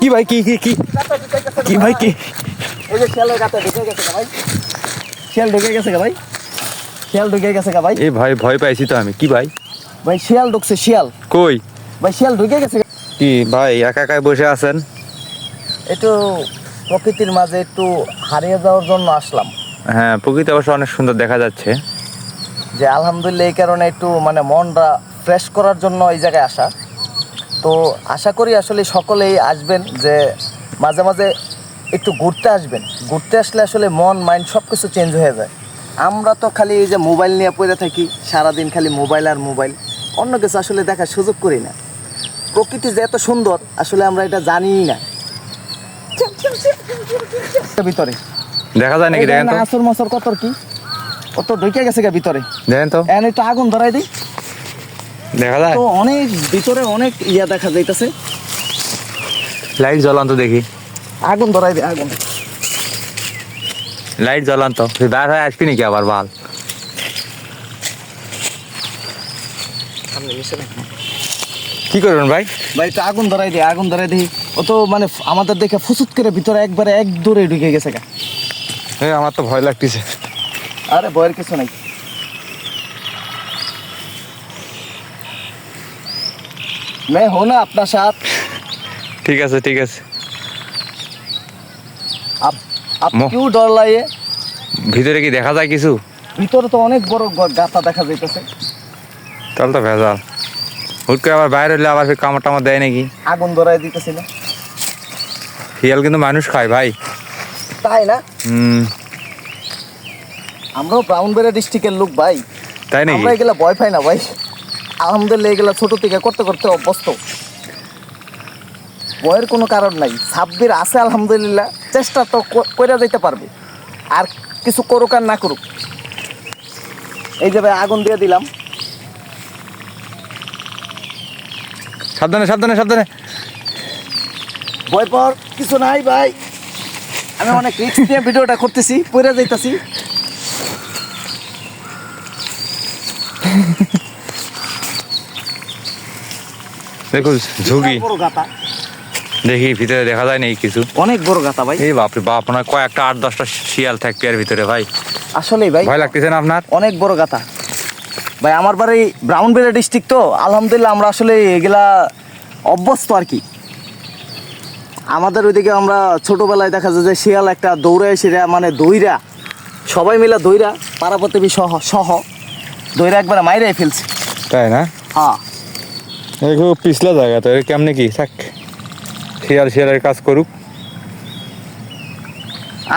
কি ভাই কি কি কি কি ভাই কি? এই যে শিয়ালের গাতে ঢুকে গেছে ভাই, শিয়াল ঢুকে গেছে ভাই, শিয়াল ঢুকে গেছে ভাই। এই ভাই ভয় পাইছি তো আমি। কি ভাই? ভাই শিয়াল ঢুকছে, শিয়াল কই? ভাই, শিয়াল ঢুকে গেছে। কি ভাই একা একাই বসে আছেন? একটু প্রকৃতির মাঝে একটু হারিয়ে যাওয়ার জন্য আসলাম। হ্যাঁ, প্রকৃতি অবশ্য অনেক সুন্দর দেখা যাচ্ছে। যে আলহামদুলিল্লাহ এই কারণে একটু মানে মনটা ফ্রেশ করার জন্য এই জায়গায় আসা। তো আশা করি আসলে সকলেই আসবেন, যে মাঝে মাঝে একটু ঘুরতে আসবেন। ঘুরতে আসলে আসলে মন মাইন্ড সব কিছু চেঞ্জ হয়ে যায়। আমরা তো খালি এই যে মোবাইল নিয়ে পড়ে থাকি সারাদিন, খালি মোবাইল আর মোবাইল, অন্য কিছু আসলে দেখার সুযোগ করি না। প্রকৃতি যে এত সুন্দর আসলে আমরা এটা জানিই না। ভিতরে দেখা যায় নাকি? দেখেন তো, আসর মসর কত কি কত ঢুকে গেছে ভিতরে। দেখেন তো, এনে একটু আগুন ধরাই দিই। দেখা যায় তো অনেক ভিতরে অনেক ইয়া দেখা যাইতেছে। লাইট জ্বলান তো দেখি। আগুন ধরাই দিই, আগুন। লাইট জ্বলান তো, তুই বার হয়ে আসবি নাকি আবার? বাল কি করবেন ভাই? ভাই একটু আগুন ধরাই দিই, আগুন ধরাই দিই। ও তো মানে আমাদের দেখে ফুসুত করে ভিতরে একবারে এক দূরে ঢুকে গেছে গা। আমার তো ভয় লাগতেছে। আরে ভয়ের কিছু নাই। मैं हूं ना अपना साथ। ঠিক আছে ঠিক আছে। आप क्यों डर लाइए? ভিতরে কি দেখা যায় কিছু? ভিতরে তো অনেক বড় গাতা দেখা যাইতেছে। তাহলে তো ভেজাল। হুট করে আবার বাইরে হলে আবার কামড় টামড় দেয় নাকি? আগুন ধরাই দিতেছি না। শিয়াল কিন্তু মানুষ খায় ভাই। তাই না? আমরাও ব্রাউনবেরিয়া ডিস্ট্রিক্টের লোক ভাই। তাই নাকি? আমরা এগুলা ভয় পাই না ভাই। আলহামদুলিল্লাহ এগুলা ছোট থেকে করতে করতে অভ্যস্ত। ভয়ের কোনো কারণ নাই। সাব্বির আছে আলহামদুলিল্লাহ, চেষ্টা তো করে যেতে পারবে। আর কিছু করুক আর না করুক। এই যে ভাই আগুন দিয়ে দিলাম। সাবধানে সাবধানে সাবধানে। ভয় পাওয়ার কিছু নাই ভাই, আমি অনেক রিস্ক নিয়ে ভিডিওটা করতেছি, পড়ে যাইতাছি। দেখো ঝুঁকি, বড় গাতা, দেখি ভিতরে দেখা যায় নাকি কিছু? অনেক বড় গাতা ভাই। এই বাপরে বাপ, আপনার কয়েকটা 8-10টা শিয়াল থাকবে এর ভিতরে ভাই। আসলেই ভাই ভয় লাগতেছে না আপনার? অনেক বড় গাতা ভাই। আমার বাড়ি ব্রাউনবেরিয়া ডিস্ট্রিক্ট, তো আলহামদুলিল্লাহ আমরা আসলে এগুলা অভ্যস্ত আর কি। আমাদের ওইদিকে আমরা ছোটবেলায় দেখা যায় যে শিয়াল একটা দৌড়ে সেটা মানে দইরা, সবাই মিলে দইরা, পাড়া প্রতিবেশী সহ সহ দইরা একবারে মাইরাই ফেলছে। তাই না? হ্যাঁ, খুব পিছলা জায়গা তো, এর কেমনে কি থাক, শিয়াল শিয়ালের কাজ করুক।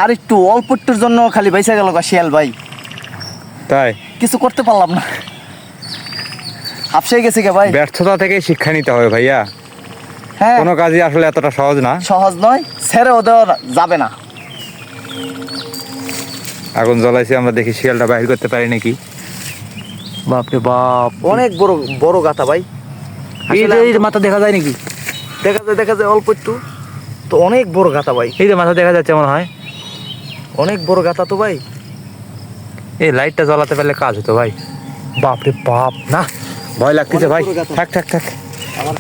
আর একটু অল্প একটুর জন্য খালি বাইসা গেল শিয়াল ভাই। তাই কিছু করতে পারলাম না, হাফসে গেছে গে ভাই। ব্যর্থতা থেকে শিক্ষা নিতে হবে ভাইয়া। হ্যাঁ, কোনো কাজই আসলে এতটা সহজ না, সহজ নয়, ছেড়েও দেওয়া যাবে না। আগুন জ্বলাইছি আমরা, দেখি শিয়ালটা বাইর করতে পারি নাকি। বাপরে বাপ, অনেক বড় বড় গাতা ভাই। এই যে মাথা দেখা যায় নাকি? দেখা যায় অল্প একটু, তো অনেক বড় গাতা ভাই। এই যে মাথা দেখা যাচ্ছে মনে হয়। অনেক বড় গাতা তো ভাই। এই লাইটটা জ্বলাতে পারলে কাজ হতো ভাই। বাপরে বাপ, না ভয় লাগতেছে ভাই। থাক থাক থাক। আমার